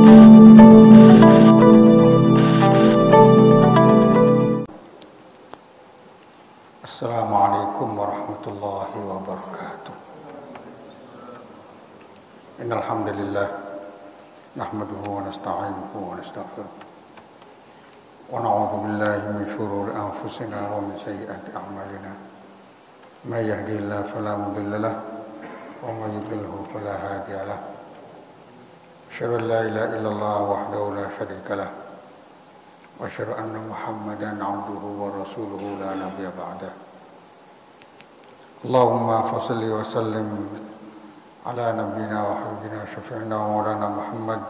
Assalamualaikum warahmatullahi wabarakatuh. Innal hamdalillah nahmaduhu wa nasta'inuhu wa nastaghfiruh wa na'udzu billahi min shururi anfusina wa min sayyiati a'malina. May yahdihillahu fala mudilla lahu wa may yudlilhu fala hadiya lahu. Asyhadu an la ilaha illallah wahdahu la syarika lahu wa asyhadu anna Muhammadan 'abduhu wa rasuluhu la nabiyya ba'dahu. Allahumma fassalli wa sallim ala nabiyyina wa habibina syafi'ina wa maulana Muhammad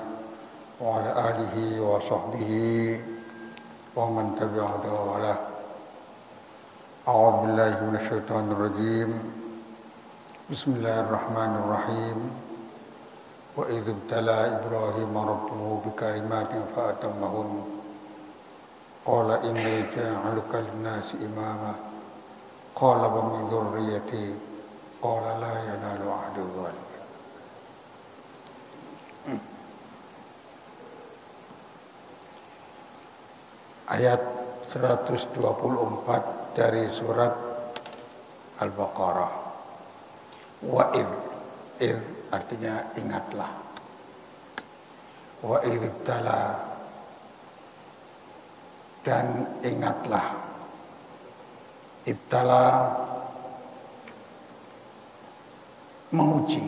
wa ala alihi wa sahbihi wa man tabi'ahu wa wala. A'udzu billahi minasy syaithanir rajim. Bismillahirrahmanirrahim. Wa idh ibtala Ibrahima rabbuhu bikalimatin fa atammahun. Qala inni ja'aluka lin-nasi imama. Qala wa min dzurriyyati qala la yanalu ahdi dzalimin. Ayat 124 dari surat Al-Baqarah. Wa idh artinya ingatlah. Wa idh ibtala dan ingatlah. Ibtala menguji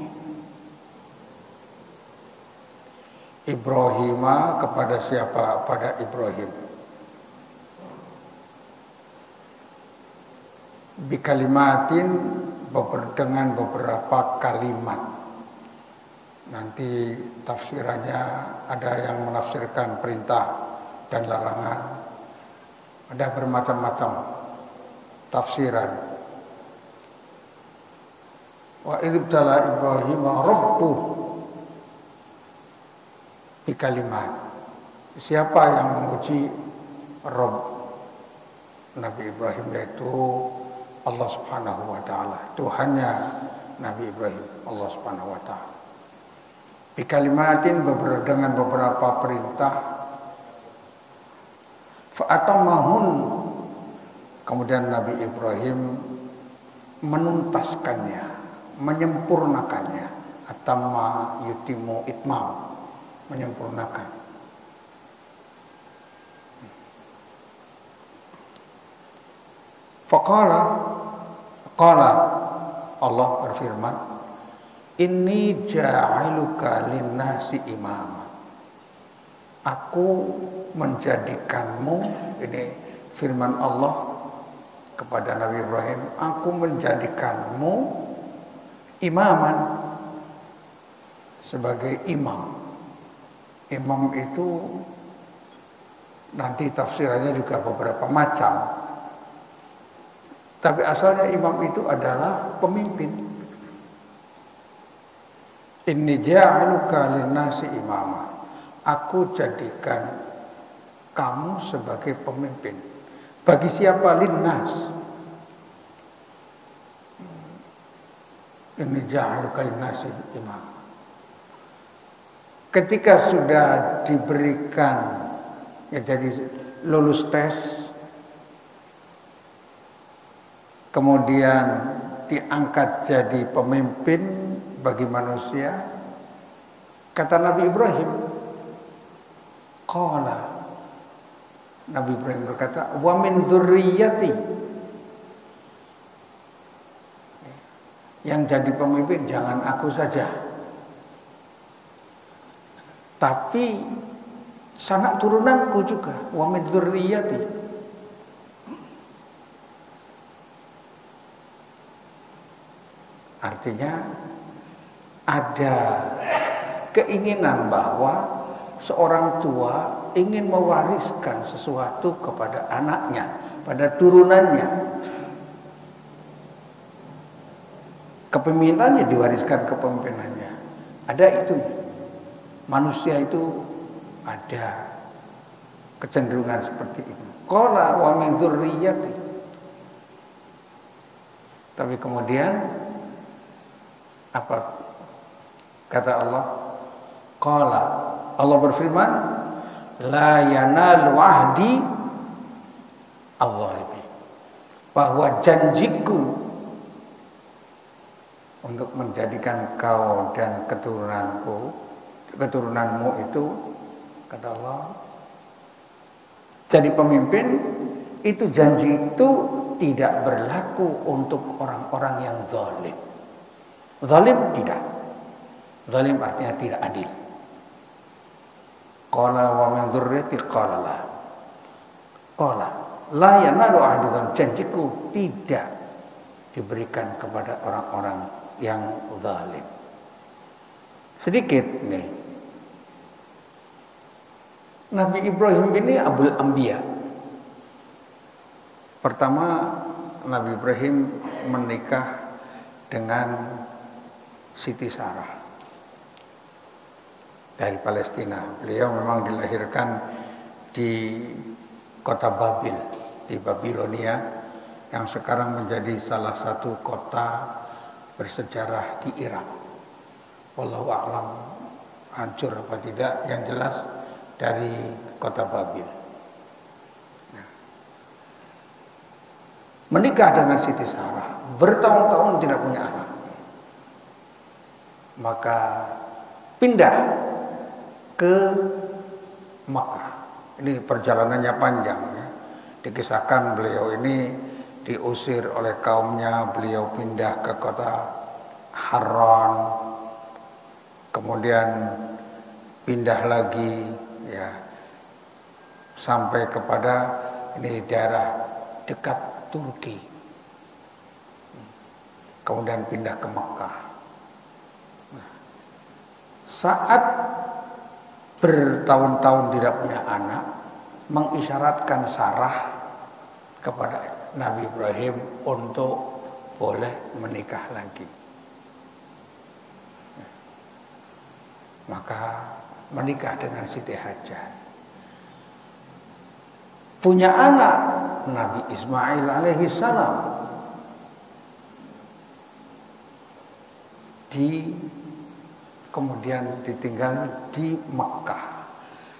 Ibrahima kepada siapa? Pada Ibrahim. Bikalimatin dengan beberapa kalimat. Nanti tafsirannya ada yang menafsirkan perintah dan larangan. Ada bermacam-macam tafsiran. Wa idibtala Ibrahim rabbuh bi kalimat. Siapa yang menguji Rabb Nabi Ibrahim, yaitu Allah Subhanahu wa taala. Tuhannya Nabi Ibrahim, Allah Subhanahu wa taala. Bi kalimatin dengan beberapa perintah. Fa atammahun. Kemudian Nabi Ibrahim menuntaskannya, menyempurnakannya. Atamma yutimu itmam, menyempurnakan. Faqala Allah berfirman, inni ja'iluka linnasi imama. Aku menjadikanmu, ini firman Allah kepada Nabi Ibrahim, aku menjadikanmu imaman, sebagai imam. Imam itu nanti tafsirannya juga beberapa macam. Tapi asalnya imam itu adalah pemimpin. Inni ja'aluka linnasi imama. Aku jadikan kamu sebagai pemimpin. Bagi siapa? Linnas. Inni ja'aluka linnasi imam. Ketika sudah diberikan, ya jadi lulus tes, kemudian diangkat jadi pemimpin bagi manusia, kata Nabi Ibrahim, qala, Nabi Ibrahim berkata, wa min dzurriyyati. Yang jadi pemimpin jangan aku saja, tapi sanak turunanku juga. Wa min dzurriyyati. Artinya ada keinginan bahwa seorang tua ingin mewariskan sesuatu kepada anaknya, pada turunannya. Kepemimpinannya diwariskan kepemimpinannya. Ada itu. Manusia itu ada kecenderungan seperti itu. Qala wa min dzurriyyati. Tapi kemudian apa kata Allah? Qala Allah berfirman, la yanalu ahdi al-zalimin, bahwa janjiku untuk menjadikan kau dan keturunanmu itu, kata Allah, jadi pemimpin, itu janji itu tidak berlaku untuk orang-orang yang zalim. Zalim tidak. Zalim artinya tidak adil. Qala wa min dzurriyyati qala la. Qala la yanalu ahdi, janjiku tidak diberikan kepada orang-orang yang zalim. Sedikit nih. Nabi Ibrahim ini Abul Anbiya. Pertama, Nabi Ibrahim menikah dengan Siti Sarah dari Palestina. Beliau memang dilahirkan di kota Babil, di Babilonia, yang sekarang menjadi salah satu kota bersejarah di Irak. Wallahu a'lam hancur apa tidak, yang jelas dari kota Babil. Menikah dengan Siti Sarah, bertahun-tahun tidak punya anak, maka pindah ke Makkah. Ini perjalanannya panjang ya. Dikisahkan beliau ini diusir oleh kaumnya, beliau pindah ke kota Harran, kemudian pindah lagi ya sampai kepada ini daerah dekat Turki, kemudian pindah ke Mekah. Saat bertahun-tahun tidak punya anak, mengisyaratkan Sarah kepada Nabi Ibrahim untuk boleh menikah lagi. Maka menikah dengan Siti Hajar. Punya anak Nabi Ismail alaihi salam. Kemudian ditinggal di Mekah.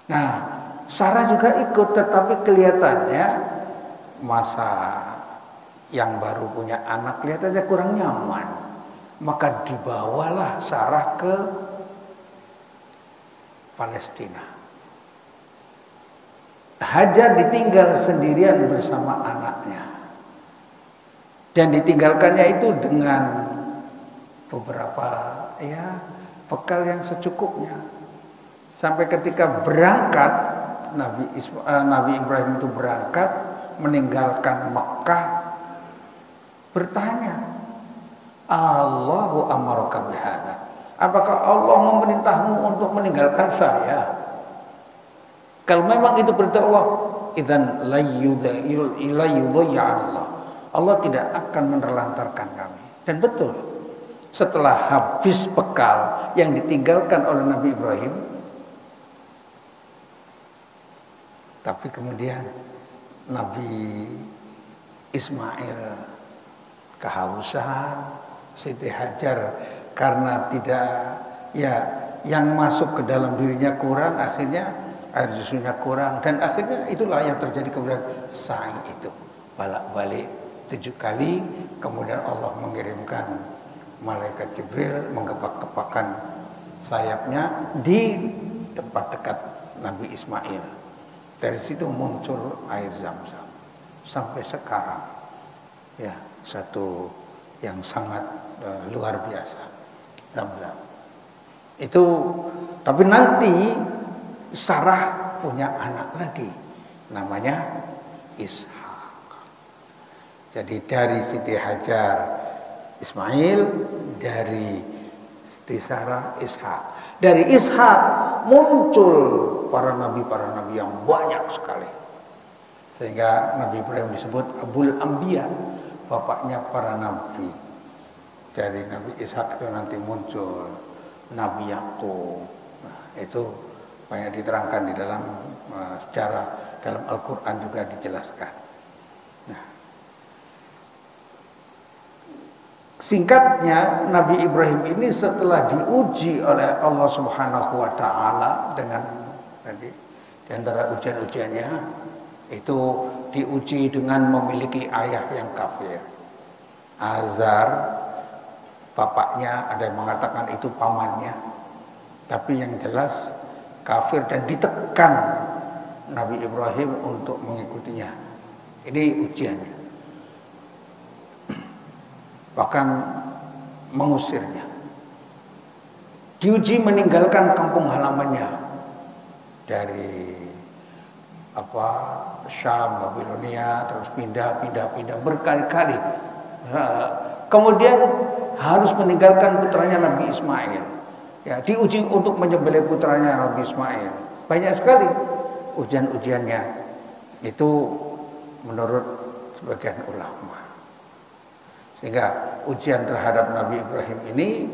Nah, Sarah juga ikut, tetapi kelihatannya masa yang baru punya anak kelihatannya kurang nyaman. Maka dibawalah Sarah ke Palestina. Hajar ditinggal sendirian bersama anaknya. Dan ditinggalkannya itu dengan beberapa bekal yang secukupnya. Sampai ketika berangkat, Nabi Ibrahim itu berangkat meninggalkan Mekah, bertanya, Allahu amaraka bihadza, apakah Allah memerintahmu untuk meninggalkan saya? Kalau memang itu perintah Allah, idzan la yudayyi'an Allah. Allah tidak akan menelantarkan kami. Dan betul, setelah habis bekal yang ditinggalkan oleh Nabi Ibrahim, tapi kemudian Nabi Ismail kehausan, Siti Hajar karena tidak yang masuk ke dalam dirinya kurang, akhirnya air susunya kurang, dan akhirnya itulah yang terjadi. Kemudian sa'i itu balik-balik 7 kali, kemudian Allah mengirimkan malaikat Jibril menggepak-gepakkan sayapnya di tempat dekat Nabi Ismail. Dari situ muncul air Zam-Zam sampai sekarang, ya, satu yang sangat luar biasa, Zam-Zam itu. Tapi nanti Sarah punya anak lagi, namanya Ishak. Jadi dari Siti Hajar Ismail, dari Siti Sarah Ishak. Dari Ishak muncul para nabi yang banyak sekali. Sehingga Nabi Ibrahim disebut Abul Anbiya, bapaknya para nabi. Dari Nabi Ishak itu nanti muncul Nabi Yakub. Nah, itu banyak diterangkan di dalam sejarah, dalam Al-Quran juga dijelaskan. Nah, Singkatnya, Nabi Ibrahim ini setelah diuji oleh Allah Subhanahu wa taala dengan tadi di antara ujian-ujiannya itu diuji dengan memiliki ayah yang kafir. Azar, bapaknya, ada yang mengatakan itu pamannya. Tapi yang jelas kafir dan ditekan Nabi Ibrahim untuk mengikutinya. Ini ujiannya. Bahkan mengusirnya. Diuji meninggalkan kampung halamannya dari Syam, Babilonia, terus pindah berkali-kali. Kemudian harus meninggalkan putranya Nabi Ismail. Ya, diuji untuk menyembelih putranya Nabi Ismail. Banyak sekali ujian-ujiannya. Itu menurut sebagian ulama. Sehingga ujian terhadap Nabi Ibrahim ini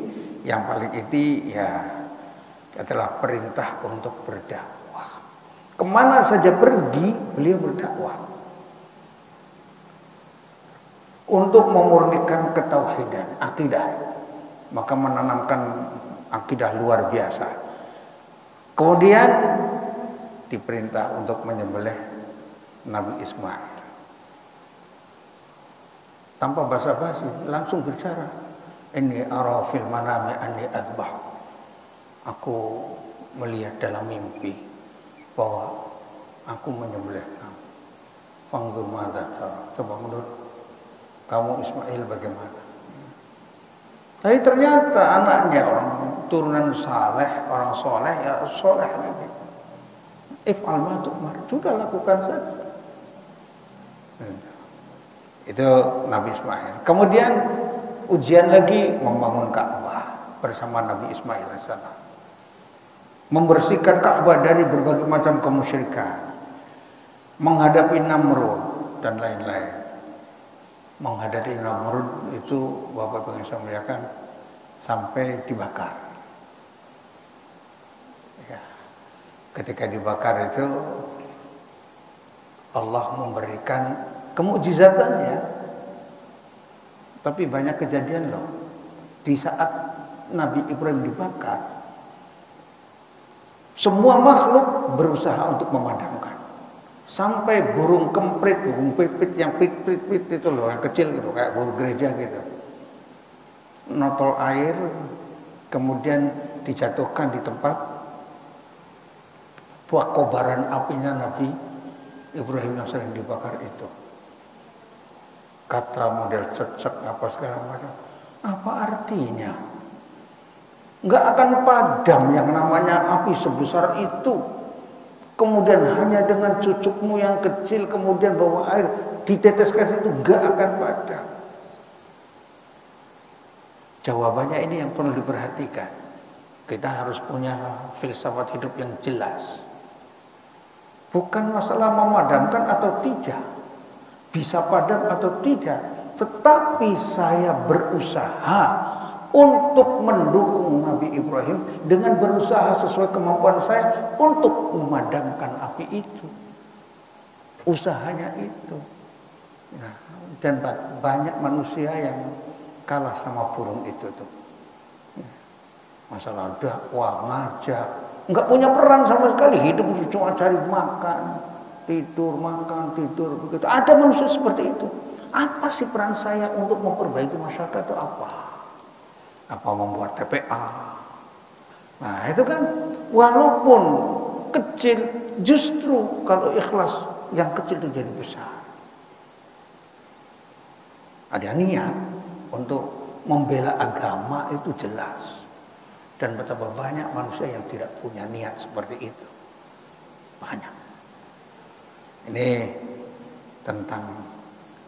yang paling inti ya adalah perintah untuk berdakwah. Kemana saja pergi beliau berdakwah untuk memurnikan ketauhidan, akidah. Maka menanamkan akidah luar biasa. Kemudian diperintah untuk menyembelih Nabi Ismail. Tanpa basa-basi, langsung bicara. Inni ara fil manami anni adbah. Aku melihat dalam mimpi bahwa aku menyembelih kamu. Fanzur madza tara. Coba menurut kamu Ismail bagaimana? Tapi ternyata anaknya orang turunan saleh, orang soleh, ya soleh lagi. If'al ma tu'mar. Sudah lakukan saja. Itu Nabi Ismail. Kemudian ujian lagi membangun Ka'bah bersama Nabi Ismail AS. Membersihkan Ka'bah dari berbagai macam kemusyrikan. Menghadapi Namrud dan lain-lain. Menghadapi Namrud itu Bapak Ibu saya muliakan sampai dibakar. Ya. Ketika dibakar itu Allah memberikan kemukjizatannya. Tapi banyak kejadian loh. Di saat Nabi Ibrahim dibakar, semua makhluk berusaha untuk memadamkan. Sampai burung kemprit, burung pipit yang pipit itu loh, yang kecil gitu, kayak burung gereja gitu. Notol air, kemudian dijatuhkan di tempat buah kobaran apinya Nabi Ibrahim yang sedang dibakar itu. Kata model cecek apa segala macam. Apa artinya? Nggak akan padam yang namanya api sebesar itu. Kemudian hanya dengan cucukmu yang kecil kemudian bawa air diteteskan itu nggak akan padam. Jawabannya ini yang perlu diperhatikan. Kita harus punya filsafat hidup yang jelas. Bukan masalah memadamkan atau tidak, bisa padam atau tidak, tetapi saya berusaha untuk mendukung Nabi Ibrahim dengan berusaha sesuai kemampuan saya untuk memadamkan api itu. Usahanya itu. Nah, dan banyak manusia yang kalah sama burung itu tuh. Masalah dakwah, ngajak, nggak punya peran sama sekali, hidup cuma cari makan, tidur begitu. Ada manusia seperti itu. Apa sih peran saya untuk memperbaiki masyarakat itu apa? Apa membuat TPA? Nah itu kan walaupun kecil, justru kalau ikhlas yang kecil itu jadi besar. Ada niat untuk membela agama itu jelas. Dan betapa banyak manusia yang tidak punya niat seperti itu. Banyak. Ini tentang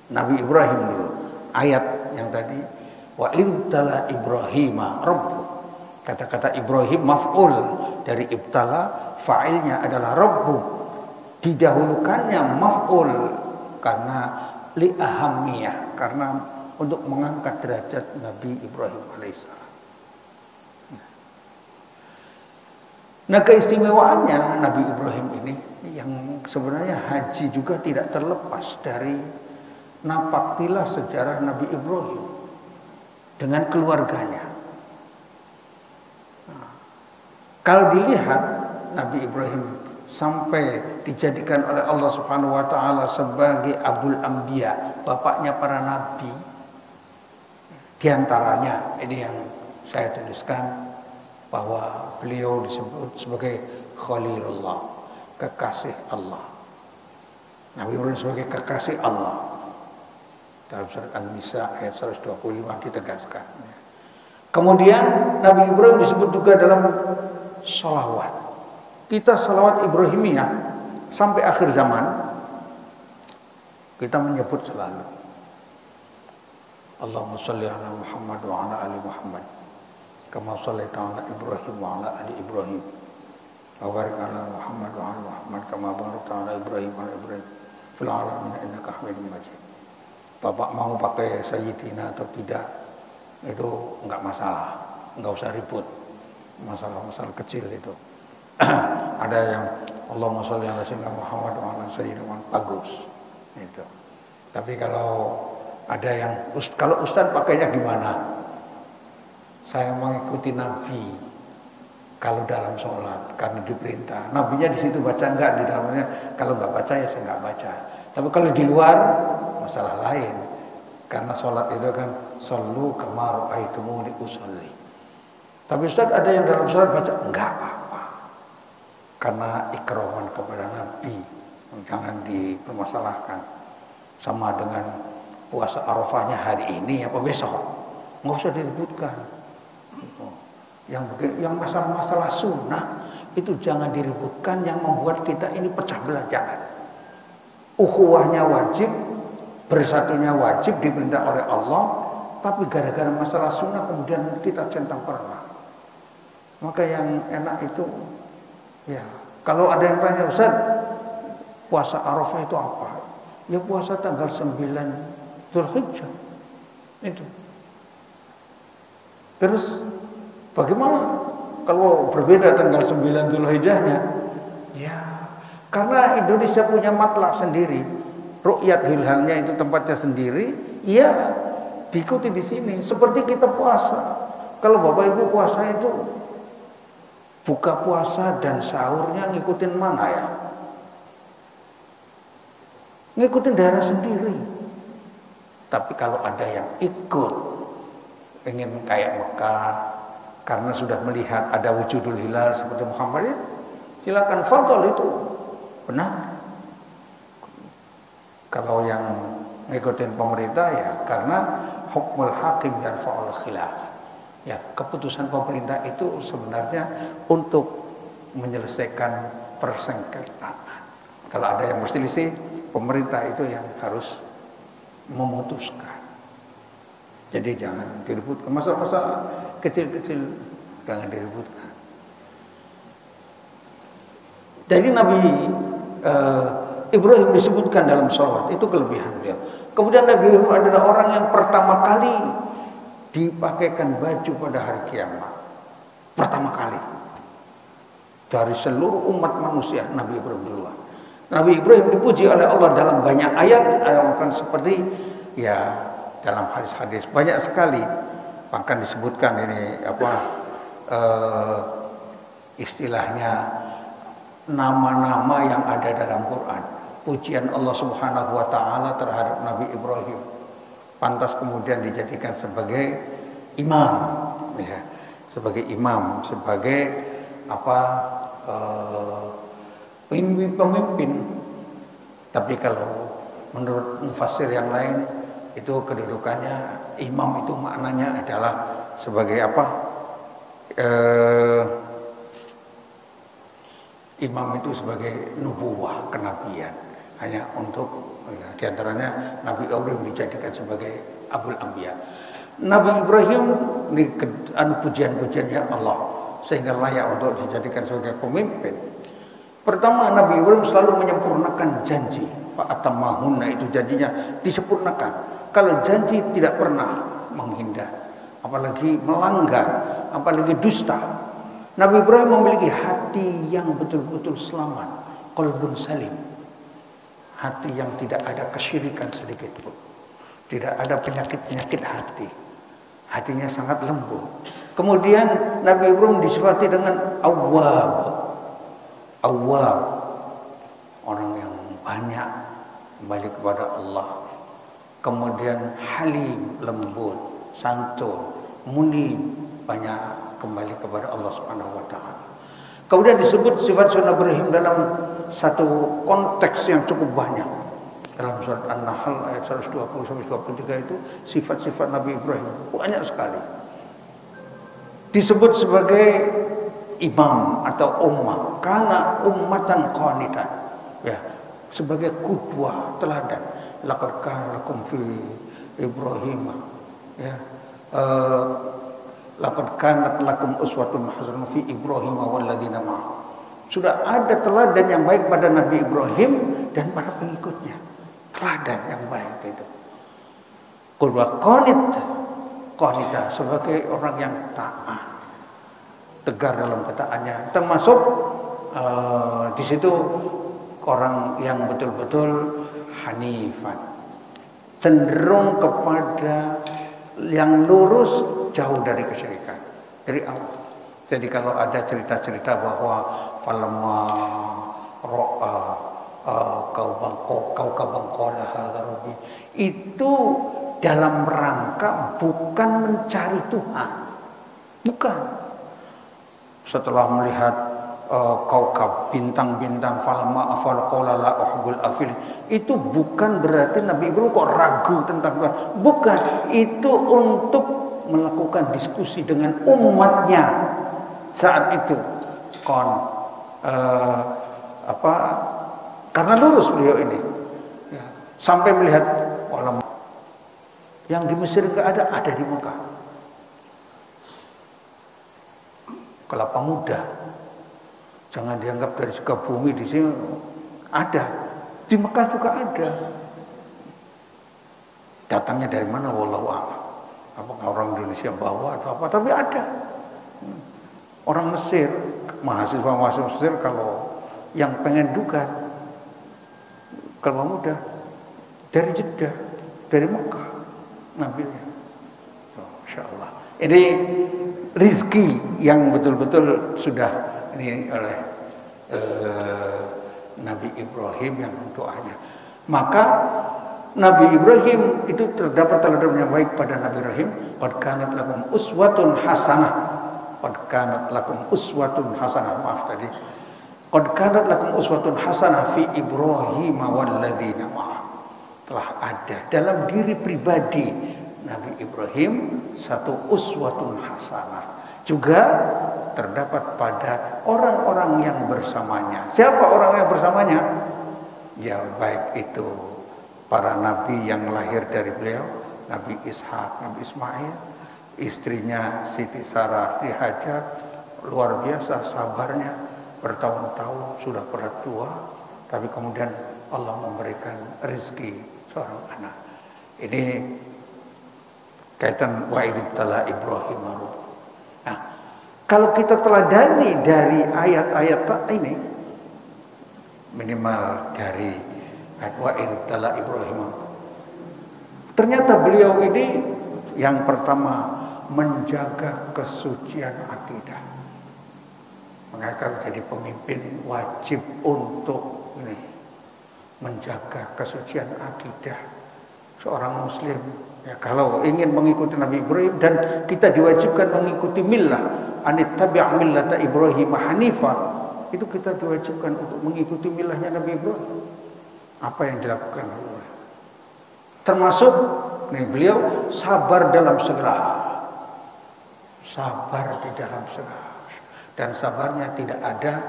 Nabi Ibrahim dulu. Ayat yang tadi, wa ibtala Ibrahima rabbuh. Kata-kata Ibrahim maf'ul dari ibtala, fa'ilnya adalah rabbuh. Didahulukannya maf'ul karena li'ahamiyah, karena untuk mengangkat derajat Nabi Ibrahim alaihissalam. Nah keistimewaannya Nabi Ibrahim ini yang sebenarnya haji juga tidak terlepas dari napaktilah sejarah Nabi Ibrahim. dengan keluarganya. Nah, kalau dilihat Nabi Ibrahim sampai dijadikan oleh Allah Subhanahu wa taala sebagai Abul Anbiya, bapaknya para nabi. Di antaranya ini yang saya tuliskan bahwa beliau disebut sebagai Khalilullah, kekasih Allah. Nabi Ibrahim sebagai kekasih Allah. Dalam surat An-Nisa ayat 125 ditegaskan. Kemudian Nabi Ibrahim disebut juga dalam sholawat. Kita sholawat Ibrahimiyah sampai akhir zaman kita menyebut selalu Allahumma sholli ala Muhammad wa ala ali Muhammad kama shallaita ala Ibrahim wa ala ali Ibrahim wa barik ala Muhammad wa ala Muhammad kama barakta ala Ibrahim wa ala Ibrahim fil alamin innaka Hamidum Majid. Bapak mau pakai Sayyidina atau tidak itu enggak masalah, enggak usah ribut. Masalah-masalah kecil itu. Ada yang Allahumma sholli ala sayyidina Muhammad wa ala sayyidina Muhammad, bagus itu. Tapi kalau ada yang kalau ustaz pakainya gimana? Saya mengikuti Nabi kalau dalam sholat karena diperintah. Nabinya di situ baca enggak, di dalamnya kalau enggak baca ya saya enggak baca. Tapi kalau di luar masalah lain. Karena sholat itu kan shollu kama ra'aitumuni usolli. Tapi ustaz ada yang dalam sholat baca enggak apa-apa. Karena ikraman kepada Nabi, jangan dipermasalahkan. Sama dengan puasa Arafahnya hari ini apa besok, nggak usah diributkan. Yang masalah-masalah sunnah itu jangan diributkan, yang membuat kita ini pecah belah, jangan. Ukhuwahnya wajib, bersatunya wajib diperintah oleh Allah, tapi gara-gara masalah sunnah kemudian kita centang perenang. Maka yang enak itu ya, kalau ada yang tanya, Ustaz, puasa Arafah itu apa? Ya puasa tanggal 9 Dzulhijjah. Itu. Terus bagaimana kalau berbeda tanggal 9 Dzulhijjahnya? Ya, karena Indonesia punya matlak sendiri. Ru'yat hilalnya itu tempatnya sendiri, ya diikuti di sini. Seperti kita puasa. Kalau Bapak Ibu puasa itu buka puasa dan sahurnya ngikutin mana ya? Ngikutin daerah sendiri. Tapi kalau ada yang ikut ingin kayak Mekah karena sudah melihat ada wujudul hilal seperti Muhammad, silakan, fadhol, itu benar. Kalau yang ngikutin pemerintah ya karena hukmul hakim yarfa'ul khilaf. Ya, keputusan pemerintah itu sebenarnya untuk menyelesaikan persengketaan. Kalau ada yang berselisih, pemerintah itu yang harus memutuskan. Jadi jangan diributkan, masalah-masalah kecil-kecil jangan diributkan. Jadi Nabi Ibrahim disebutkan dalam sholawat, itu kelebihan beliau. Kemudian Nabi Ibrahim adalah orang yang pertama kali dipakaikan baju pada hari kiamat. Pertama kali. Dari seluruh umat manusia, Nabi Ibrahim duluan. Nabi Ibrahim dipuji oleh Allah dalam banyak ayat, bahkan seperti ya dalam hadis-hadis banyak sekali. Bahkan disebutkan ini istilahnya nama-nama yang ada dalam Quran. Pujian Allah Subhanahu wa taala terhadap Nabi Ibrahim. Pantas kemudian dijadikan sebagai imam, ya, sebagai imam, sebagai pemimpin. Tapi kalau menurut mufassir yang lain itu kedudukannya imam itu maknanya adalah sebagai imam itu sebagai nubuwah, kenabian. Hanya untuk diantaranya Nabi Ibrahim dijadikan sebagai Abul Anbiya. Nabi Ibrahim ini pujian-pujiannya Allah sehingga layak untuk dijadikan sebagai pemimpin. Pertama, Nabi Ibrahim selalu menyempurnakan janji. Fa'atammahunna, itu janjinya disempurnakan. Kalau janji tidak pernah menghindar, apalagi melanggar, apalagi dusta. Nabi Ibrahim memiliki hati yang betul-betul selamat, qalbun salim. Hati yang tidak ada kesyirikan sedikit pun. Tidak ada penyakit-penyakit hati. hatinya sangat lembut. Kemudian Nabi Ibrahim disifati dengan awwab. Awwab, orang yang banyak kembali kepada Allah. Kemudian halim, lembut, santun, munib, banyak kembali kepada Allah Subhanahu wa taala. Kemudian disebut sifat Nabi Ibrahim dalam satu konteks yang cukup banyak. Dalam surat An-Nahl ayat 120 sampai 123 itu sifat-sifat Nabi Ibrahim banyak sekali. Disebut sebagai imam atau ummah, karena ummatan qanitan, ya, sebagai qudwah, teladan. Laqad kana lakum fi Ibrahim, ya, laqad kanat lakum uswatun hasanah fi Ibrahim wal ladzina ma'ahu. Sudah ada teladan yang baik pada Nabi Ibrahim dan para pengikutnya. Teladan yang baik itu. Qudwah qanita sebagai orang yang taat, tegar dalam ketaannya, termasuk di situ orang yang betul-betul hanifan, cenderung kepada yang lurus, jauh dari kesyirikan dari awal. Jadi kalau ada cerita-cerita bahwa falamma ra'a kau kabangqala hadza rabbi, itu dalam rangka bukan mencari Tuhan, bukan. Setelah melihat kaukab, bintang-bintang, falamma afal qala la uhibbul afil, itu bukan berarti Nabi Ibrahim kok ragu tentang Tuhan, bukan. Itu untuk melakukan diskusi dengan umatnya saat itu. Karena lurus beliau ini, ya, sampai melihat yang di Mesir enggak ada di Mekah. Kelapa muda, jangan dianggap dari Sukabumi, di sini ada, di Mekah juga ada. Datangnya dari mana wallahu a'lam. Apakah orang Indonesia bawa atau apa, tapi ada. Orang Mesir, mahasiswa Mesir, kalau yang pengen dukan kelapa muda dari Jeddah, dari Mekah ngambilnya. Masya Allah. Ini rizki yang betul-betul sudah ini oleh Nabi Ibrahim yang doanya. Maka Nabi Ibrahim itu terdapat teladan yang baik pada Nabi Ibrahim. Qad kanat lakum uswatun hasanah. Qad kanat lakum uswatun hasanah. Maaf tadi. Qad kanat lakum uswatun hasanah fi Ibrahim wal ladzina ma'ahu. Telah ada dalam diri pribadi Nabi Ibrahim satu uswatun hasanah. Juga terdapat pada orang-orang yang bersamanya. Siapa orang yang bersamanya? Ya, baik itu para nabi yang lahir dari beliau, Nabi Ishak, Nabi Ismail, istrinya Siti Sarah, Siti Hajar, luar biasa sabarnya, bertahun-tahun sudah berat tua, tapi kemudian Allah memberikan rezeki seorang anak. Ini kaitan wa idibtala Ibrahim. Nah, kalau kita teladani dari ayat-ayat ini, minimal dari ayat wa idibtala Ibrahim, ternyata beliau ini yang pertama menjaga kesucian akidah. Maka jadi pemimpin wajib untuk ini, menjaga kesucian akidah seorang muslim. Ya, kalau ingin mengikuti Nabi Ibrahim, dan kita diwajibkan mengikuti millah anittabi' millata Ibrahim hanifa, itu kita diwajibkan untuk mengikuti millahnya Nabi Ibrahim. Apa yang dilakukan oleh, termasuk nih, beliau sabar dalam segala hal, sabar di dalam segala hal, dan sabarnya tidak ada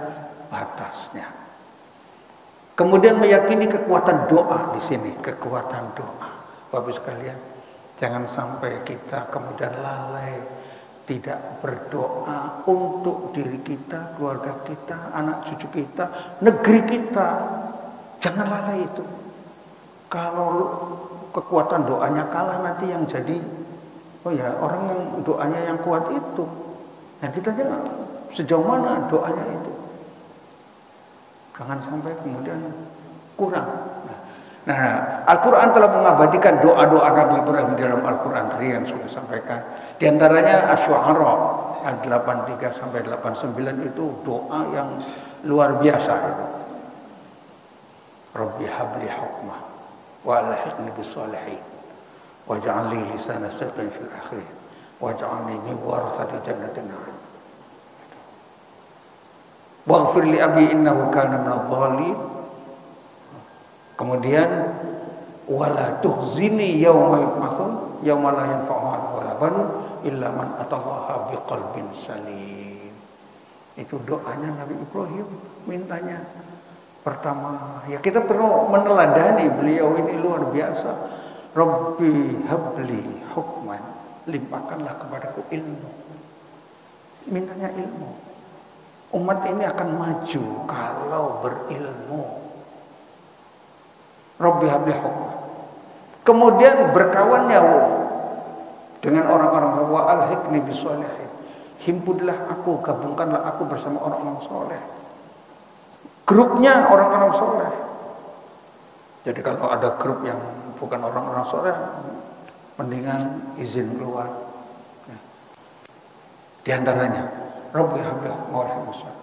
batasnya. Kemudian meyakini kekuatan doa di sini, kekuatan doa. Bapak sekalian, jangan sampai kita kemudian lalai tidak berdoa untuk diri kita, keluarga kita, anak cucu kita, negeri kita. Jangan lalai itu. Kalau kekuatan doanya kalah, nanti yang jadi orang yang doanya yang kuat itu. Nah, kita jangan, sejauh mana doanya itu. Jangan sampai kemudian kurang. Nah, Nah, Al-Quran telah mengabadikan doa-doa Nabi Ibrahim di dalam Al-Quran tadi yang sudah sampaikan. Di antaranya Asy-Syu'ara ayat 83 sampai 89 itu doa yang luar biasa itu. Rabbi habli hukmah wa alhiqni bis salihin waj'al li lisana sidqin fil akhirin waj'alni min warathati jannatin na'im. Waghfir li abi innahu kana minadh dhalin. Kemudian wala tuhzini yauma yub'atsun yauma la yanfa'u malun wala banun illa man atallaha biqalbin salim. Itu doanya Nabi Ibrahim, mintanya. Pertama, ya kita perlu meneladani beliau ini luar biasa. Rabbi habli hukman, limpahkanlah kepadaku ilmu. Mintanya ilmu. Umat ini akan maju kalau berilmu. Rabbi habli hukmah. Kemudian berkawannya dengan orang-orang wa alhiqni bisolihin. Himpunlah aku, gabungkanlah aku bersama orang-orang soleh. Grupnya orang-orang soleh. Jadi kalau ada grup yang bukan orang-orang soleh, mendingan izin keluar. Di antaranya Rabbi habli hukmah.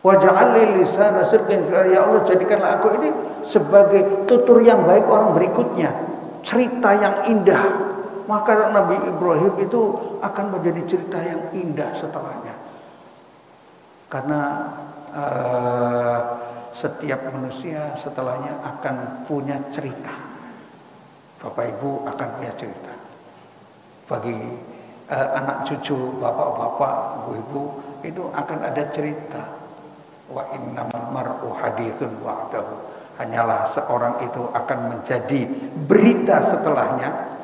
Waj'al li lisana sidqin fil, ya Allah jadikanlah aku ini sebagai tutur yang baik orang berikutnya, cerita yang indah. Maka Nabi Ibrahim itu akan menjadi cerita yang indah setelahnya. Karena setiap manusia setelahnya akan punya cerita. Bapak Ibu akan punya cerita. Bagi anak cucu bapak-bapak, ibu-ibu itu akan ada cerita. Wa innamal mar'u haditsun ba'dahu. Hanyalah seorang itu akan menjadi berita setelahnya.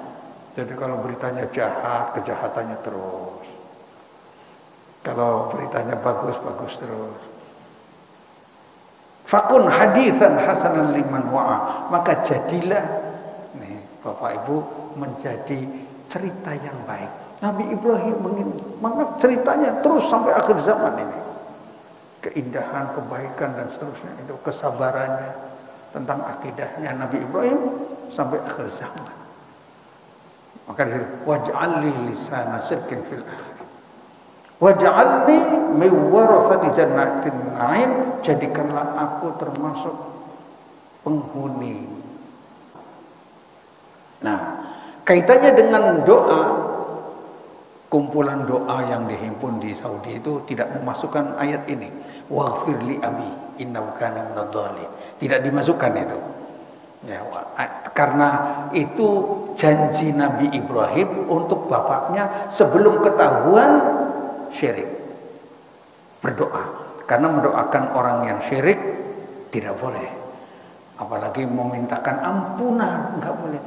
Jadi kalau beritanya jahat, kejahatannya terus. Kalau beritanya bagus, bagus terus. Fakun haditsan hasanan liman wa'a. Maka jadilah nih Bapak Ibu menjadi cerita yang baik. Nabi Ibrahim mengingat ceritanya terus sampai akhir zaman ini. Keindahan, kebaikan dan seterusnya itu, kesabarannya tentang akidahnya Nabi Ibrahim sampai akhir zaman. Maka disini waj'al li lisana sidqin fil akhir. Waj'alni min warathati jannatin na'im, jadikanlah aku termasuk penghuni. Nah, kaitannya dengan doa, kumpulan doa yang dihimpun di Saudi itu tidak memasukkan ayat ini. Waghfir li abi innahu kana minadh dhalin. Tidak dimasukkan itu. Ya, karena itu janji Nabi Ibrahim untuk bapaknya sebelum ketahuan syirik. Berdoa. Karena mendoakan orang yang syirik tidak boleh. Apalagi memintakan ampunan, enggak boleh.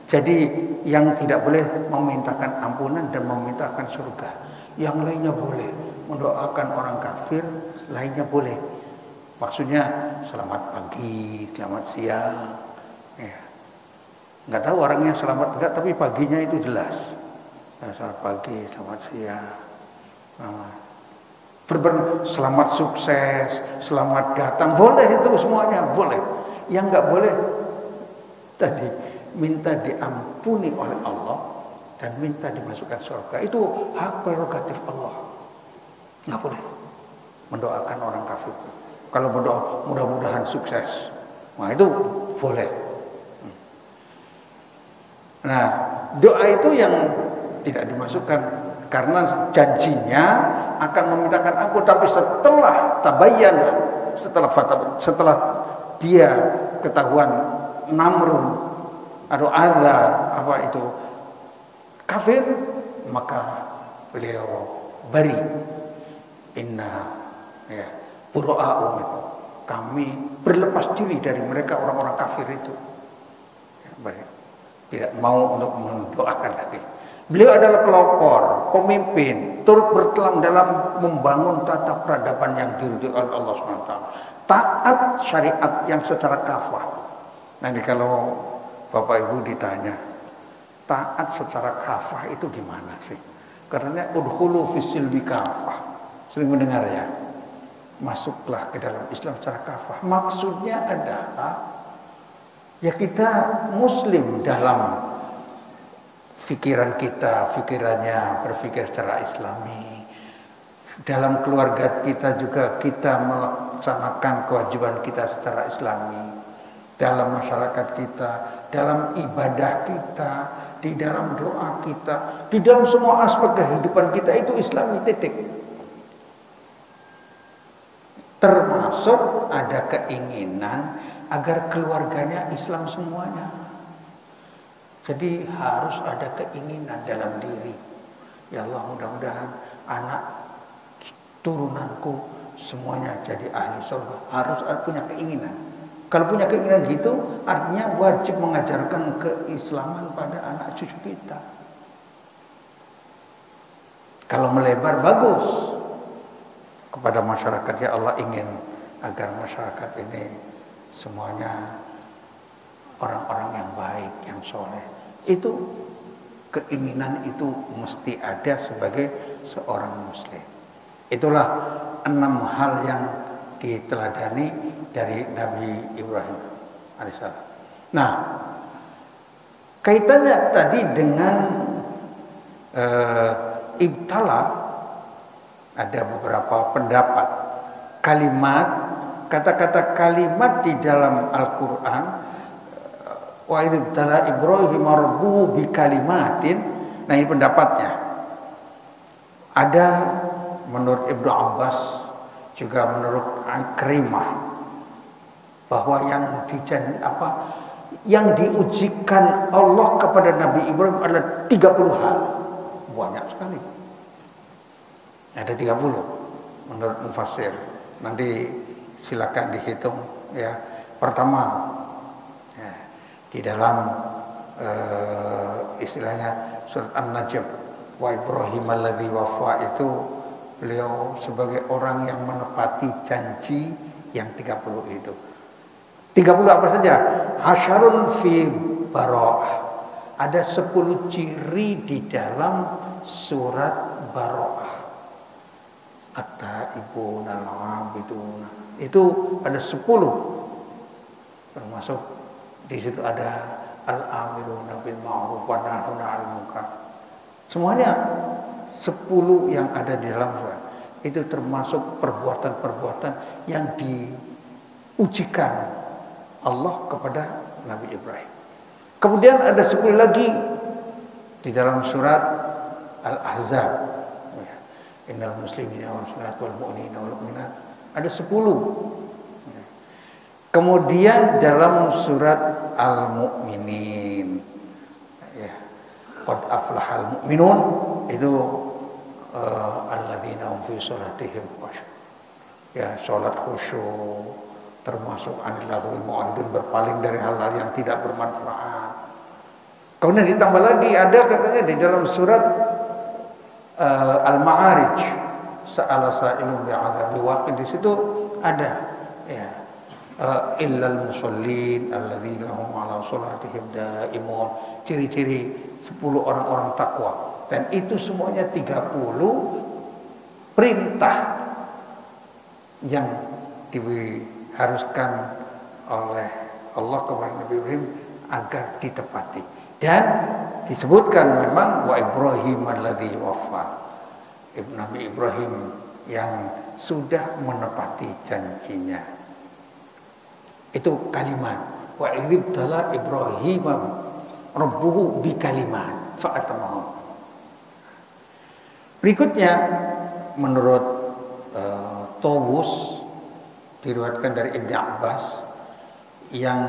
Jadi yang tidak boleh memintakan ampunan dan memintakan surga. Yang lainnya boleh. Mendoakan orang kafir, lainnya boleh. Maksudnya selamat pagi, selamat siang. Ya. Nggak tahu orangnya selamat enggak, tapi paginya itu jelas. Nah, selamat pagi, selamat siang. Selamat sukses, selamat datang. Boleh itu semuanya, boleh. Yang nggak boleh tadi minta diampuni oleh Allah dan minta dimasukkan surga. Itu hak prerogatif Allah. Nggak boleh mendoakan orang kafir. Kalau berdoa mudah-mudahan sukses, nah itu boleh. Nah, doa itu yang tidak dimasukkan karena janjinya akan memintakan ampun, tapi setelah tabayyana, setelah dia ketahuan Namrud atau azza apa itu kafir, maka beliau bari. Inna ya bura'a'u minhum, kami berlepas diri dari mereka orang-orang kafir itu. Ya, bari. Tidak mau untuk mendoakan lagi. Beliau adalah pelopor, pemimpin, turut berkelam dalam membangun tata peradaban yang diridhoi oleh Allah SWT. Taat syariat yang secara kafah. Nanti kalau Bapak Ibu ditanya, taat secara kafah itu gimana sih? Karena udkhulu fis-silmi kafah. Sering mendengar ya? Masuklah ke dalam Islam secara kafah. Maksudnya adalah Ya kita muslim dalam pikiran kita, pikirannya berpikir secara islami. Dalam keluarga kita juga kita melaksanakan kewajiban kita secara islami. Dalam masyarakat kita, dalam ibadah kita, di dalam doa kita, di dalam semua aspek kehidupan kita itu islami, titik. Termasuk ada keinginan agar keluarganya Islam semuanya. Jadi harus ada keinginan dalam diri. Ya Allah, mudah-mudahan anak turunanku semuanya jadi ahli surga. Harus punya keinginan. Kalau punya keinginan gitu, artinya wajib mengajarkan keislaman pada anak cucu kita. Kalau melebar bagus kepada masyarakat, ya Allah ingin agar masyarakat ini semuanya orang-orang yang baik, yang soleh. Itu keinginan itu mesti ada sebagai seorang muslim. Itulah 6 hal yang diteladani dari Nabi Ibrahim alaihissalam. Nah, kaitannya tadi dengan ibtala, ada beberapa pendapat. Kata-kata kalimat di dalam Al-Quran, wa ibtala Ibrahim rabbuhu bikalimatin. Nah, ini pendapatnya. Ada menurut Ibnu Abbas, juga menurut Ikrimah, bahwa yang diujikan Allah kepada Nabi Ibrahim adalah 30 hal. Banyak sekali. Ada 30 menurut mufassir. Nanti silakan dihitung ya. Pertama, ya, di dalam istilahnya surat An-Najm, wa Ibrahim alladzi wafa, itu beliau sebagai orang yang menepati janji yang 30 itu. 30 apa saja? Hasyarun fi Bara'ah. Ada 10 ciri di dalam surat Bara'ah. At-taibun al-abidun. Itu ada 10. Termasuk di situ ada al-amiruna bil ma'ruf wa nahuna 'anil munkar. Semuanya 10 yang ada di dalam surat itu termasuk perbuatan-perbuatan yang diujikan Allah kepada Nabi Ibrahim. Kemudian ada 10 lagi di dalam surat Al-Ahzab. Innal muslimina wal muslimat wal mu'minina wal mu'minat. Ada 10. Kemudian dalam surat Al-Mu'minin, ya, qad aflahal mu'minun, itu alladzina hum fi sholatihim khusyuk. Ya, salat khusyuk, termasuk anil lagwi mu'ridun, berpaling dari hal-hal yang tidak bermanfaat. Kemudian ditambah lagi ada katanya di dalam surat Al-Ma'arij, sa'ala sa'ilun bi'adzabi waqi, di situ ada ya, illal musallin alladzina hum 'ala sholatihim daimun, ciri-ciri 10 orang-orang takwa. Dan itu semuanya 30 perintah yang diharuskan oleh Allah kepada Nabi Ibrahim agar ditepati. Dan disebutkan memang wa Ibrahim alladzi wafa, Nabi Ibrahim yang sudah menepati janjinya. Itu kalimat wa ibtala Ibrahim rabbuhu bi kalimat fa atamahum. Berikutnya menurut Tawus, diriwayatkan dari Ibnu Abbas, yang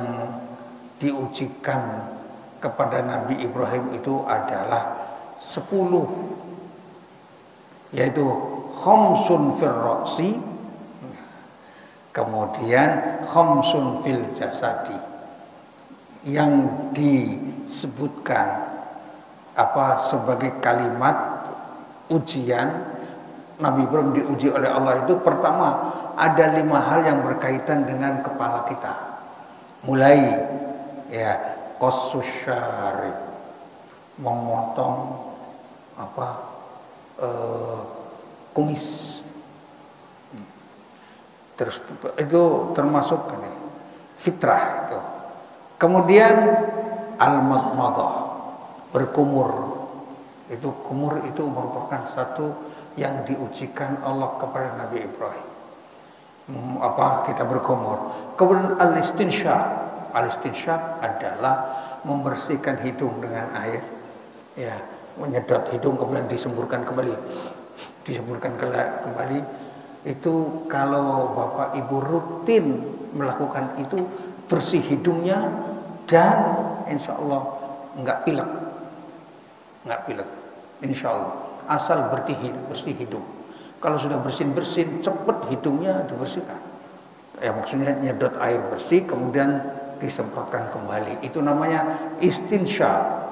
diujikan kepada Nabi Ibrahim itu adalah 10, yaitu khamsun fil ra'si, kemudian khamsun fil jasadi, yang disebutkan sebagai kalimat ujian Nabi Ibrahim diuji oleh Allah itu. Pertama, ada 5 hal yang berkaitan dengan kepala kita, mulai ya qassus syarib, memotong kumis. Terus itu termasuk fitrah itu. Kemudian al-madmadah, berkumur. Kumur itu merupakan satu yang diujikan Allah kepada Nabi Ibrahim. Kita berkumur. Kemudian al-istinsyaq. Al-istinsyaq adalah membersihkan hidung dengan air. Ya, menyedot hidung kemudian disemburkan kembali. Itu kalau Bapak Ibu rutin melakukan itu, bersih hidungnya dan insya Allah nggak pilek, insya Allah, asal bersih hidung. Kalau sudah bersin cepet hidungnya dibersihkan. Ya maksudnya nyedot air bersih kemudian disemprotkan kembali. Itu namanya istinsyaq.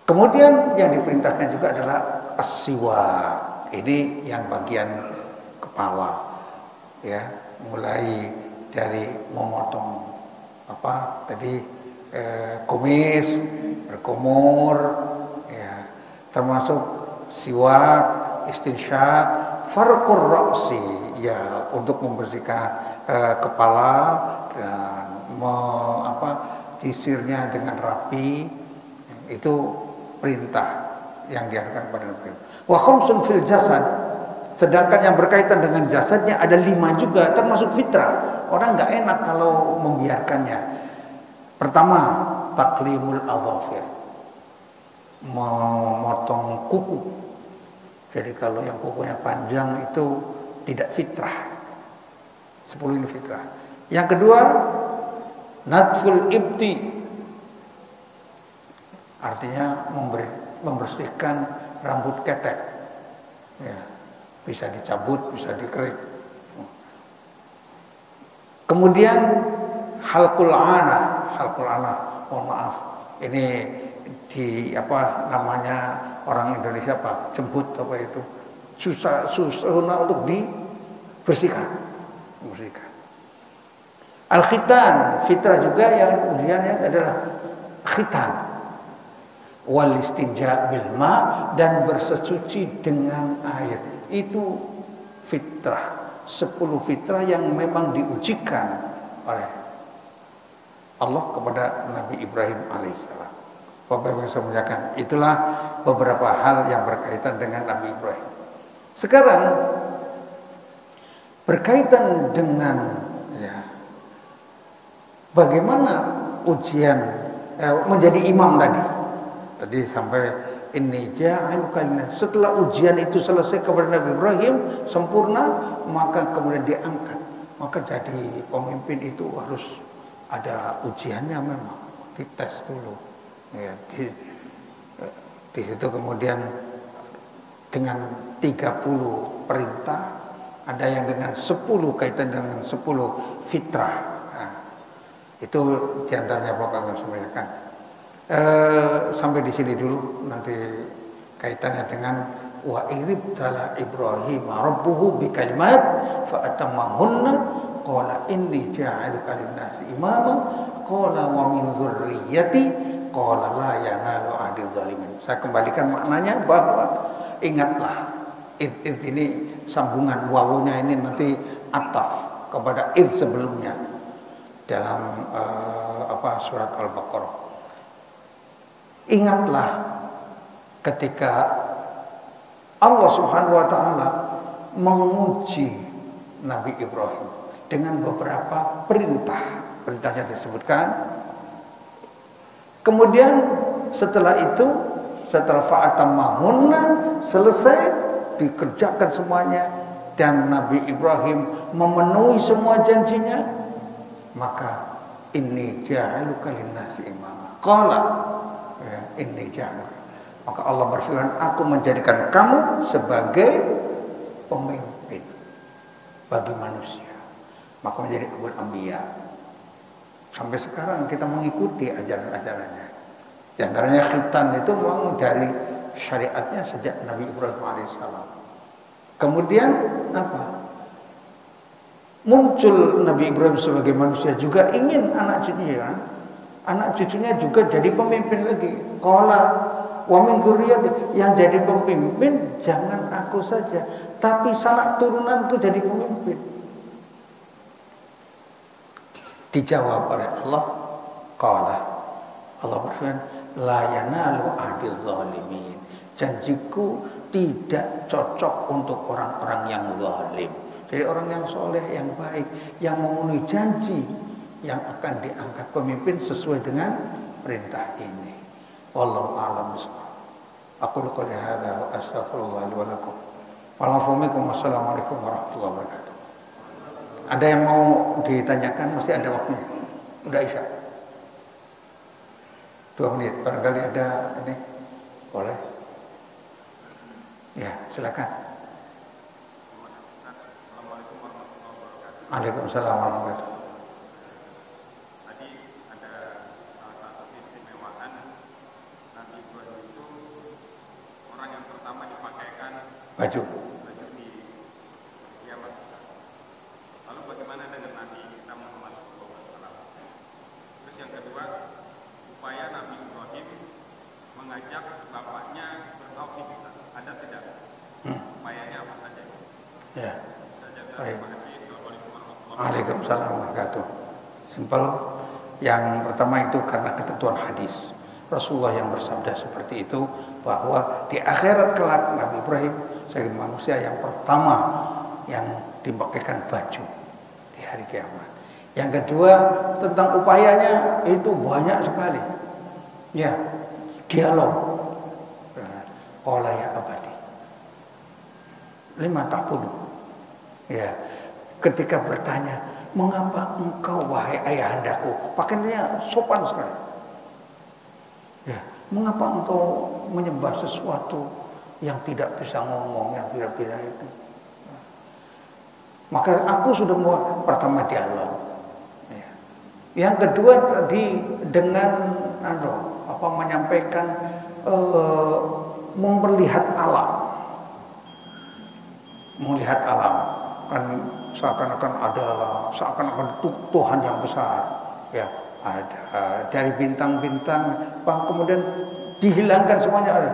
Kemudian yang diperintahkan juga adalah as-siwak. Ini yang bagian kepala, ya, mulai dari memotong kumis, berkumur, ya, termasuk siwak, istinsyaq, farqur ra'si, ya, untuk membersihkan kepala dan sisirnya dengan rapi. Itu perintah yang diarahkan kepada Nabi. Wa khamsun fil jasad. Sedangkan yang berkaitan dengan jasadnya ada 5 juga, termasuk fitrah. Orang nggak enak kalau membiarkannya. Pertama, taklimul adhafir, memotong kuku. Jadi kalau yang kukunya panjang itu tidak fitrah. 10 ini fitrah. Yang kedua, natful ibti, artinya membersihkan rambut ketek, ya, bisa dicabut, bisa dikerik. Kemudian halqul ana, mohon maaf, ini orang Indonesia jembut itu susah untuk dibersihkan. Al khitan, fitrah juga yang kemudiannya adalah khitan. Wal istinja bil ma, dan bersesuci dengan air. Itu fitrah. 10 fitrah yang memang diujikan oleh Allah kepada Nabi Ibrahim alaihissalam. Bapak Ibu saya muliakan, itulah beberapa hal yang berkaitan dengan Nabi Ibrahim. Sekarang berkaitan dengan, ya, bagaimana ujian menjadi imam tadi. Tadi sampai ini ja'aluka linnas. Setelah ujian itu selesai kepada Nabi Ibrahim sempurna, maka kemudian diangkat. Maka jadi pemimpin itu harus ada ujiannya, memang dites dulu. Ya, di situ kemudian dengan 30 perintah, ada yang dengan 10 kaitan dengan 10 fitrah. Nah, itu diantaranya Bapak Ibu sekalian. Sampai di sini dulu, nanti kaitannya dengan wa iribtala Ibrahim rabbuhu bikalimat fa atammahunna qala inni ja'aluka lin-nasi imama qala wa min dzurriyyati qala la yanalu ahdi dzalimin. Saya kembalikan maknanya bahwa ingatlah, ini sambungan wawunya ini nanti ataf kepada sebelumnya dalam surat Al-Baqarah. Ingatlah ketika Allah Subhanahu wa taala menguji Nabi Ibrahim dengan beberapa perintah. Perintahnya disebutkan. Kemudian setelah itu, setelah fa'atammahunna, selesai dikerjakan semuanya dan Nabi Ibrahim memenuhi semua janjinya, maka inni ja'aluka lin-nasi imama. Qala inni ja'aluka. Maka Allah berfirman, aku menjadikan kamu sebagai pemimpin bagi manusia. Maka menjadi abul anbiya. Sampai sekarang kita mengikuti ajaran-ajarannya. Di antaranya khitan itu memang dari syariatnya sejak Nabi Ibrahim alaihissalam. Kemudian apa? Muncul Nabi Ibrahim sebagai manusia juga ingin anak cucunya juga jadi pemimpin lagi. Qala wa min dzurriyyati, yang jadi pemimpin jangan aku saja, tapi sanak turunanku jadi pemimpin. Dijawab oleh Allah, Qala, Allah berfirman, la yanalu adil zalimin. Janjiku tidak cocok untuk orang-orang yang zalim. Jadi orang yang soleh, yang baik, yang memenuhi janji, yang akan diangkat pemimpin sesuai dengan perintah ini. Wallahu a'lam bishawab. Aku qouli hadza wa astaghfirullah li wa lakum. Wassalamualaikum warahmatullahi wabarakatuh. Ada yang mau ditanyakan? Masih ada waktunya. Udah Isya. 2 menit. Barangkali ada ini. Boleh. Ya, silakan. Assalamualaikum warahmatullahi wabarakatuh. Waalaikumsalam warahmatullahi wabarakatuh. Tadi ada salah satu keistimewaan Nabi Ibrahim itu orang yang pertama dipakaikan Baju. di kiamat. Lalu bagaimana dengan Nabi kita Muhammad SAW? Terus yang kedua, upaya Nabi Ibrahim mengajak bapaknya bertauhid, ada tidak? Upayanya apa saja? Ya. Baik. Terima kasih. Assalamualaikum warahmatullahi wabarakatuh. Waalaikumsalam warahmatullahi wabarakatuh. Simpel. Yang pertama itu karena ketentuan hadis. Rasulullah yang bersabda seperti itu, bahwa di akhirat kelak Nabi Ibrahim sebagai manusia yang pertama yang dimakaikan baju di hari kiamat. Yang kedua tentang upayanya itu banyak sekali. Ya, dialog. Qala ya abadi, lima ta'budu. Ya, ketika bertanya, mengapa engkau wahai ayahandaku? Pakaiannya sopan sekali. Ya, mengapa engkau menyembah sesuatu yang tidak bisa ngomong, yang tidak bisa itu? Maka aku sudah mau pertama dialog. Ya. Yang kedua tadi dengan menyampaikan melihat alam, melihat alam kan seakan-akan Tuhan yang besar, ya ada dari bintang-bintang, kemudian dihilangkan semuanya.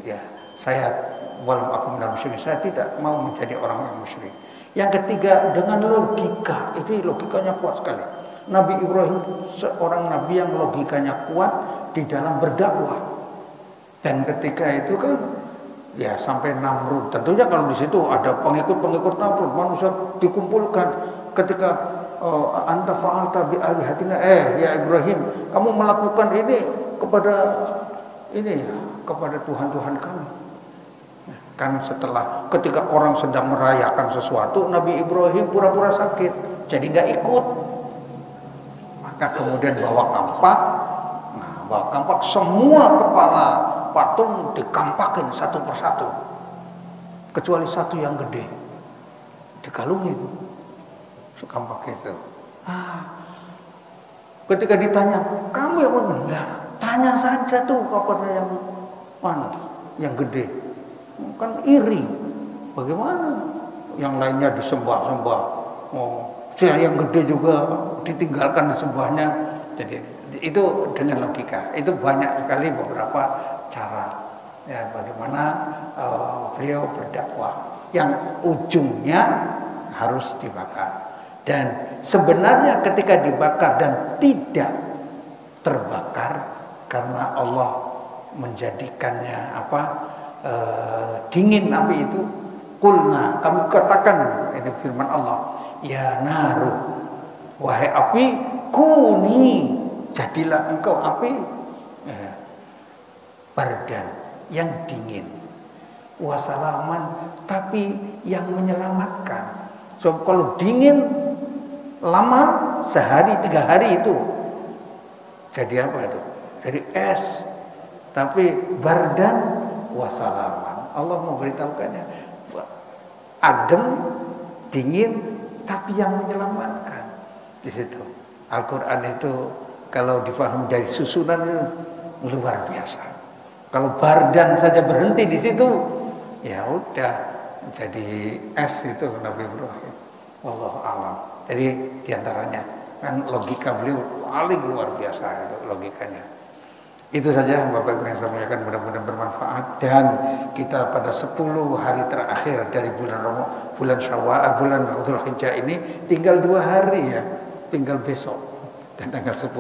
Ya, saya walau aku minal musyrikin, saya tidak mau menjadi orang yang musyrik. Yang ketiga dengan logika, ini logikanya kuat sekali. Nabi Ibrahim seorang nabi yang logikanya kuat di dalam berdakwah. Dan ketika itu kan ya sampai Namrud. Tentunya kalau di situ ada pengikut-pengikut Namrud, manusia dikumpulkan ketika anta fa'alta bi alihatina, ya Ibrahim, kamu melakukan ini kepada Tuhan-Tuhan kami. Kan setelah ketika orang sedang merayakan sesuatu, Nabi Ibrahim pura-pura sakit, jadi nggak ikut. Maka kemudian bawa kampak, semua kepala patung dikampakin satu persatu, kecuali satu yang gede, dikalungin sekampak itu. Ketika ditanya, kamu yang mana? Tanya saja tuh kepada yang mana, yang gede. Kan iri, bagaimana? Yang lainnya disembah-sembah, saya yang gede juga ditinggalkan disembahnya. Jadi itu dengan logika, itu banyak sekali beberapa cara ya bagaimana beliau berdakwah yang ujungnya harus dibakar. Dan sebenarnya ketika dibakar dan tidak terbakar karena Allah menjadikannya dingin api itu, kulna, kami katakan, ini firman Allah, ya naru, wahai api, kuni, jadilah engkau api bardan, yang dingin, wasalaman, tapi yang menyelamatkan. So kalau dingin lama, sehari 3 hari itu jadi apa itu? Jadi es. Tapi bardan wasalaman, Allah memberitahukannya adem, dingin, tapi yang menyelamatkan. Di situ Al-Quran itu kalau difaham dari susunan luar biasa. Kalau bardan saja berhenti di situ, ya udah jadi es itu Nabi Ibrahim. Wallahu a'lam. Jadi diantaranya kan logika beliau paling luar biasa itu logikanya. Itu saja Bapak Ibu yang saya muliakan, mudah-mudahan bermanfaat. Dan kita pada 10 hari terakhir dari bulan Syawal, bulan Dzulhijjah ini tinggal 2 hari ya, tinggal besok dan tanggal 10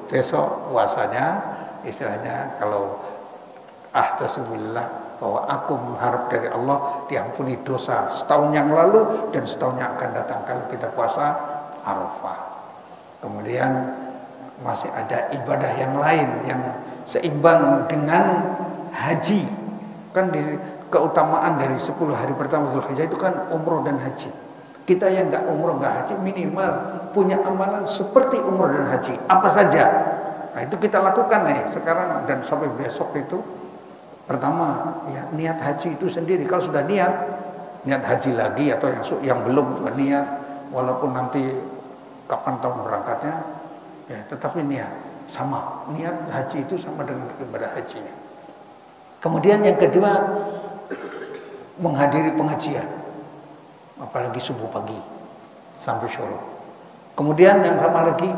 besok puasanya, istilahnya kalau ahtasibullah, bahwa aku mengharap dari Allah diampuni dosa setahun yang lalu dan setahun yang akan datang kalau kita puasa Arafah. Kemudian masih ada ibadah yang lain yang seimbang dengan haji. Kan keutamaan dari 10 hari pertama Dzulhijjah itu kan umroh dan haji. Kita yang nggak umroh nggak haji minimal punya amalan seperti umroh dan haji. Apa saja? Nah itu kita lakukan nih sekarang dan sampai besok itu. Pertama ya niat haji itu sendiri. Kalau sudah niat haji lagi atau yang belum juga niat, walaupun nanti kapan tahun berangkatnya, ya tetapi niat sama. Niat haji itu sama dengan ibadah hajinya. Kemudian yang kedua menghadiri pengajian, apalagi subuh pagi sampai sore. Kemudian yang sama lagi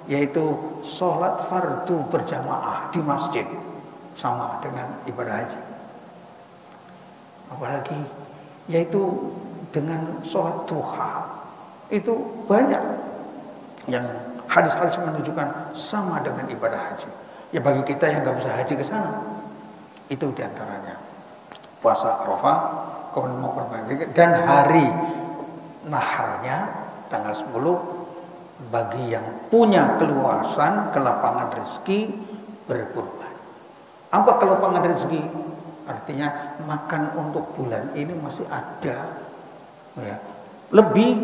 yaitu sholat fardu berjamaah di masjid, sama dengan ibadah haji. Apalagi yaitu dengan sholat duha, itu banyak yang hadis-hadis menunjukkan sama dengan ibadah haji. Ya bagi kita yang nggak bisa haji ke sana, itu diantaranya puasa Arafah, kemudian mau berbagi, dan hari naharnya tanggal 10 bagi yang punya keluasan kelapangan rezeki berkurban. Apa kelapangan rezeki? Artinya makan untuk bulan ini masih ada, ya, lebih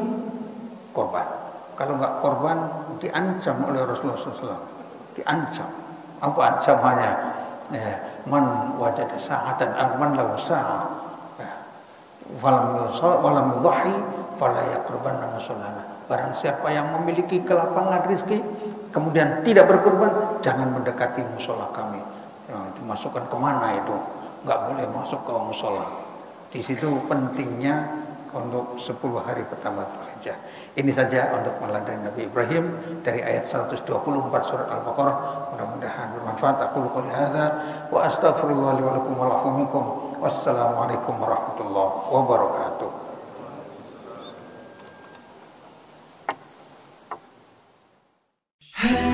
korban. Kalau nggak korban diancam oleh Rasulullah SAW. Diancam. Apa ancamannya? Ya, man wajada sa'atan man lahu sa'a walam yudhi fala yaqrabanna musallana. Barang siapa yang memiliki kelapangan rezeki kemudian tidak berkorban, jangan mendekati musola kami. Ya, dimasukkan kemana itu? Nggak boleh masuk ke musola. Di situ pentingnya untuk 10 hari pertama Dzulhijjah. Ini saja untuk meladani Nabi Ibrahim dari ayat 124 surat Al-Baqarah. Mudah-mudahan bermanfaat. Aku qouli hadza wa astaghfirullah li wa lakum wa lafu minkum. Wassalamualaikum warahmatullahi wabarakatuh. Ah